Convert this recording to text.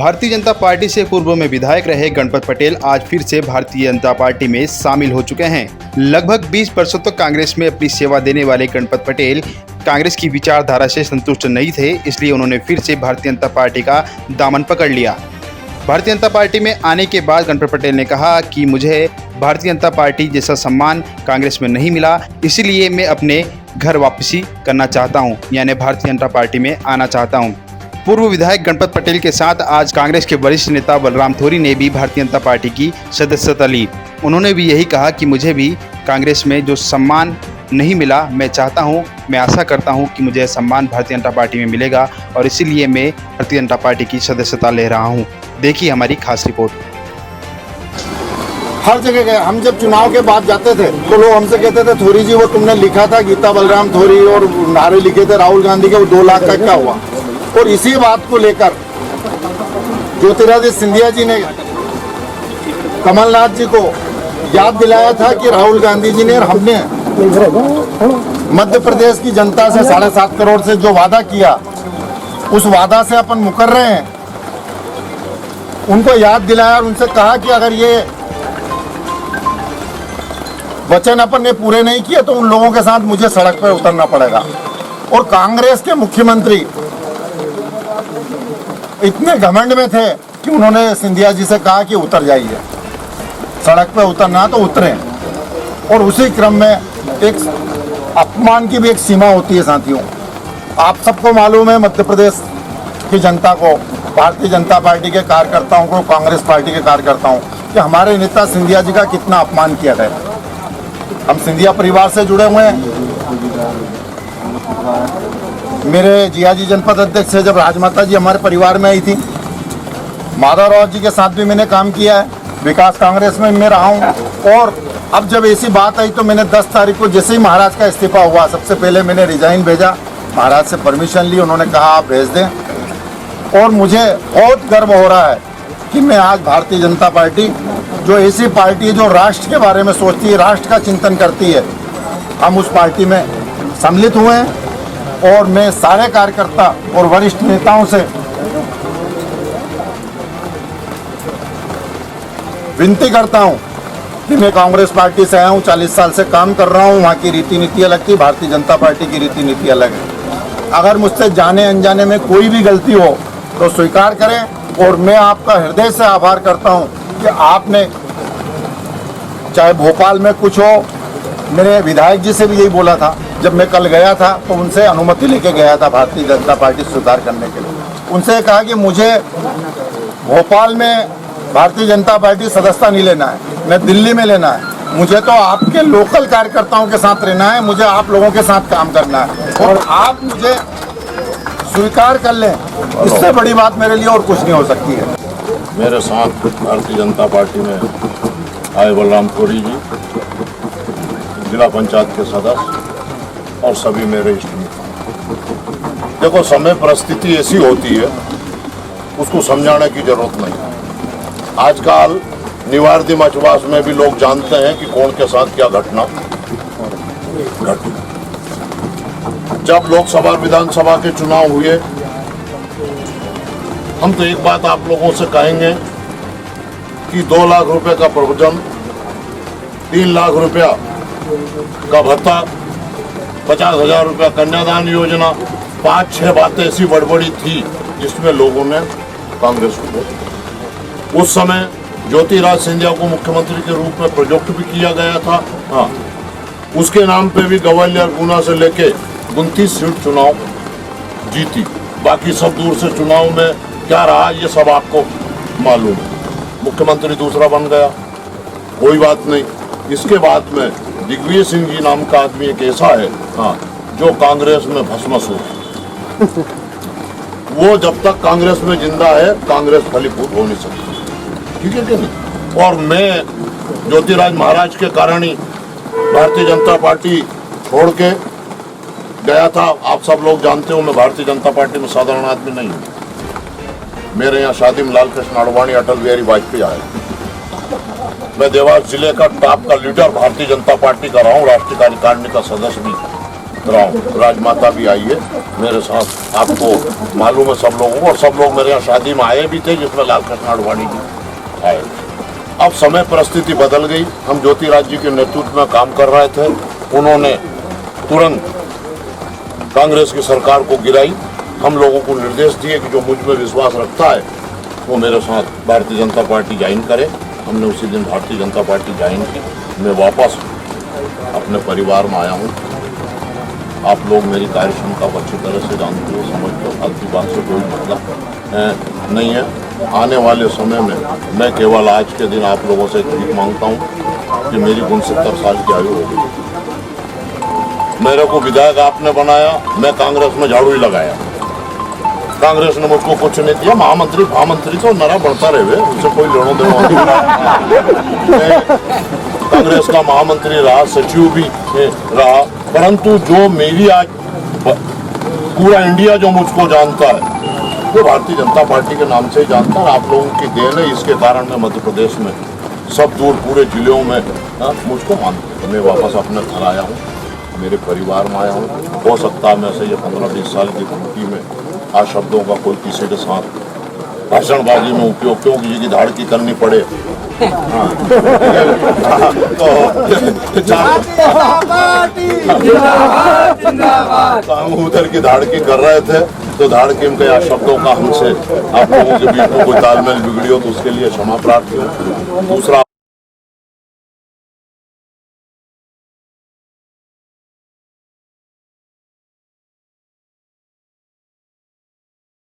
Bharatiya Janata party से पूर्व में विधायक रहे गणपत पटेल आज फिर से भारतीय जनता पार्टी में शामिल हो चुके हैं। लगभग 20 वर्षों तक कांग्रेस में अपनी सेवा देने वाले गणपत पटेल कांग्रेस की विचारधारा से संतुष्ट नहीं थे, इसलिए उन्होंने फिर से भारतीय जनता पार्टी का दामन पकड़ लिया। भारतीय जनता पार्टी में आने के बाद गणपत पटेल ने कहा कि मुझे भारतीय जनता पार्टी जैसा सम्मान कांग्रेस में नहीं मिला, इसीलिए मैं अपने घर वापसी करना चाहता हूं, यानी भारतीय जनता पार्टी में आना चाहता हूं। पूर्व विधायक गणपत पटेल के साथ आज कांग्रेस के वरिष्ठ नेता बलराम थोरी ने भी भारतीय जनता पार्टी की सदस्यता ली। उन्होंने भी यही कहा कि मुझे भी कांग्रेस में जो सम्मान नहीं मिला, मैं चाहता हूं, मैं आशा करता हूं कि मुझे सम्मान भारतीय जनता पार्टी में मिलेगा और इसीलिए मैं भारतीय जनता पार्टी की सदस्यता ले रहा हूं। देखिए हमारी खास रिपोर्ट। हर जगह गए, हम जब चुनाव के बाद जाते थे तो लोग हमसे कहते थे थोरी जी वो तुमने लिखा था गीता बलराम थोरी और नारे लिखे थे राहुल गांधी के, वो 2 लाख का क्या हुआ। और इसी बात को लेकर ज्योतिरादित्य सिंधिया जी ने कमलनाथ जी को याद दिलाया था कि राहुल गांधी जी ने और हमने मध्य प्रदेश की जनता से 7.5 करोड़ से जो वादा किया, उस वादा से अपन मुकर रहे हैं। उनको याद दिलाया और उनसे कहा कि अगर ये वचन अपन ने पूरे नहीं किए तो उन लोगों के साथ मुझे सड़क पर उतरना पड़ेगा। और कांग्रेस के मुख्यमंत्री इतने घमंड में थे कि उन्होंने सिंधिया जी से कहा कि उतर जाइए, सड़क पर उतरना तो उतरें। और उसी क्रम में एक अपमान की भी एक सीमा होती है साथियों। आप सबको मालूम है, मध्य प्रदेश की जनता को, भारतीय जनता पार्टी के कार्यकर्ताओं को, कांग्रेस पार्टी के कार्यकर्ताओं कि हमारे नेता सिंधिया जी का कितना अपमान किया गया। हम सिंधिया परिवार से जुड़े हुए हैं। मेरे जियाजी जनपद अध्यक्ष से जब राजमाता जी हमारे परिवार में आई थी, माधवराव जी के साथ भी मैंने काम किया है, विकास कांग्रेस में मैं रहा हूँ। और अब जब ऐसी बात आई तो मैंने 10 तारीख को जैसे ही महाराज का इस्तीफा हुआ, सबसे पहले मैंने रिजाइन भेजा, महाराज से परमिशन ली, उन्होंने कहा आप भेज दें। और मुझे बहुत गर्व हो रहा है कि मैं आज भारतीय जनता पार्टी, जो ऐसी पार्टी है जो राष्ट्र के बारे में सोचती है, राष्ट्र का चिंतन करती है, हम उस पार्टी में सम्मिलित हुए हैं। और मैं सारे कार्यकर्ता और वरिष्ठ नेताओं से विनती करता हूं कि मैं कांग्रेस पार्टी से आया हूं, 40 साल से काम कर रहा हूं, वहां की रीति नीति अलग थी, भारतीय जनता पार्टी की रीति नीति अलग है। अगर मुझसे जाने अनजाने में कोई भी गलती हो तो स्वीकार करें। और मैं आपका हृदय से आभार करता हूं कि आपने, चाहे भोपाल में कुछ हो, मेरे विधायक जी से भी यही बोला था, जब मैं कल गया था तो उनसे अनुमति लेके गया था भारतीय जनता पार्टी सुधार करने के लिए। उनसे कहा कि मुझे भोपाल में भारतीय जनता पार्टी सदस्यता नहीं लेना है, मैं दिल्ली में लेना है। मुझे तो आपके लोकल कार्यकर्ताओं के साथ रहना है, मुझे आप लोगों के साथ काम करना है और आप मुझे स्वीकार कर लें, इससे बड़ी बात मेरे लिए और कुछ नहीं हो सकती है। मेरे साथ भारतीय जनता पार्टी में आए बलराम थोरी जी, जिला पंचायत के सदस्य और सभी मेरे इष्ट मित्र। देखो, समय परिस्थिति ऐसी होती है, उसको समझाने की जरूरत नहीं। आजकल निवारदी मचवास में भी लोग जानते हैं कि कौन के साथ क्या घटना घटी। जब लोकसभा विधानसभा के चुनाव हुए, हम तो एक बात आप लोगों से कहेंगे कि 2 लाख रुपए का प्रोविजन, 3 लाख रुपया का भत्ता, 50,000 रुपया कन्यादान योजना, 5-6 बातें ऐसी बड़बड़ी थी जिसमें लोगों ने कांग्रेस को, उस समय ज्योतिरादित्य सिंधिया को मुख्यमंत्री के रूप में प्रोजेक्ट भी किया गया था। हाँ, उसके नाम पे भी ग्वालियर, गुना से लेके 29 सीट चुनाव जीती। बाकी सब दूर से चुनाव में क्या रहा ये सब आपको मालूम है। मुख्यमंत्री दूसरा बन गया, कोई बात नहीं। इसके बाद में दिग्विजय सिंह जी नाम का आदमी एक ऐसा है, हाँ, जो कांग्रेस में भस्मसुर है। वो जब तक कांग्रेस में जिंदा है, कांग्रेस फलीभूत हो नहीं सकती, ठीक है कि नहीं। और मैं ज्योतिराज महाराज के कारण ही भारतीय जनता पार्टी छोड़ के गया था। आप सब लोग जानते हो, मैं भारतीय जनता पार्टी में साधारण आदमी नहीं हूँ। मेरे यहाँ शादी में लाल कृष्ण आडवाणी, अटल बिहारी वाजपेयी आए। मैं देवास जिले का टॉप का लीडर भारतीय जनता पार्टी का रहा हूँ, राष्ट्रीय कार्यकारिणी का सदस्य भी। राजमाता भी आई है मेरे साथ, आपको मालूम है सब लोगों को, और सब लोग मेरे यहाँ शादी में आए भी थे जिसमें लाल कृष्ण आडवाणी जी आए। अब समय परिस्थिति बदल गई, हम ज्योतिराज जी के नेतृत्व में काम कर रहे थे, उन्होंने तुरंत कांग्रेस की सरकार को गिराई। हम लोगों को निर्देश दिए कि जो मुझ में विश्वास रखता है वो मेरे साथ भारतीय जनता पार्टी ज्वाइन करे। हमने उसी दिन भारतीय जनता पार्टी ज्वाइन की। मैं वापस अपने परिवार में आया हूँ। आप लोग मेरी कार्य क्षमता को अच्छी तरह से जानते हो, समझते हो, फालतू बात से कोई मतलब नहीं है। आने वाले समय में मैं केवल आज के दिन आप लोगों से एक भीख मांगता हूँ कि मेरी 69 साल की आयु हो गई। मेरे को विधायक आपने बनाया, मैं कांग्रेस में झाड़ू ही लगाया, कांग्रेस ने मुझको कुछ नहीं दिया। महामंत्री तो नरा बढ़ता रहे, उससे कोई लेनो देनो नहीं। कांग्रेस का महामंत्री रहा, सचिव भी रहा, परंतु जो मेरी आज पूरा इंडिया जो मुझको जानता है वो भारतीय जनता पार्टी के नाम से ही जानता है। आप लोगों की देन है, इसके कारण मैं मध्य प्रदेश में सब दूर पूरे जिलों में मुझको मानते हैं। मैं वापस अपने घर आया हूँ, मेरे परिवार में आया हूँ। हो सकता है मैं से ये 15-20 साल की जिंदगी में आज शब्दों का कोई किसी के साथ भाषणबाजी में उपयोग क्यों किसी की धाड़की करनी पड़े। तो हम उधर की धाड़की कर रहे थे, तो धाड़की में कई शब्दों का हमसे आप लोगों के बीच में कोई तालमेल बिगड़ी हो तो उसके लिए क्षमा प्रार्थी हूँ। दूसरा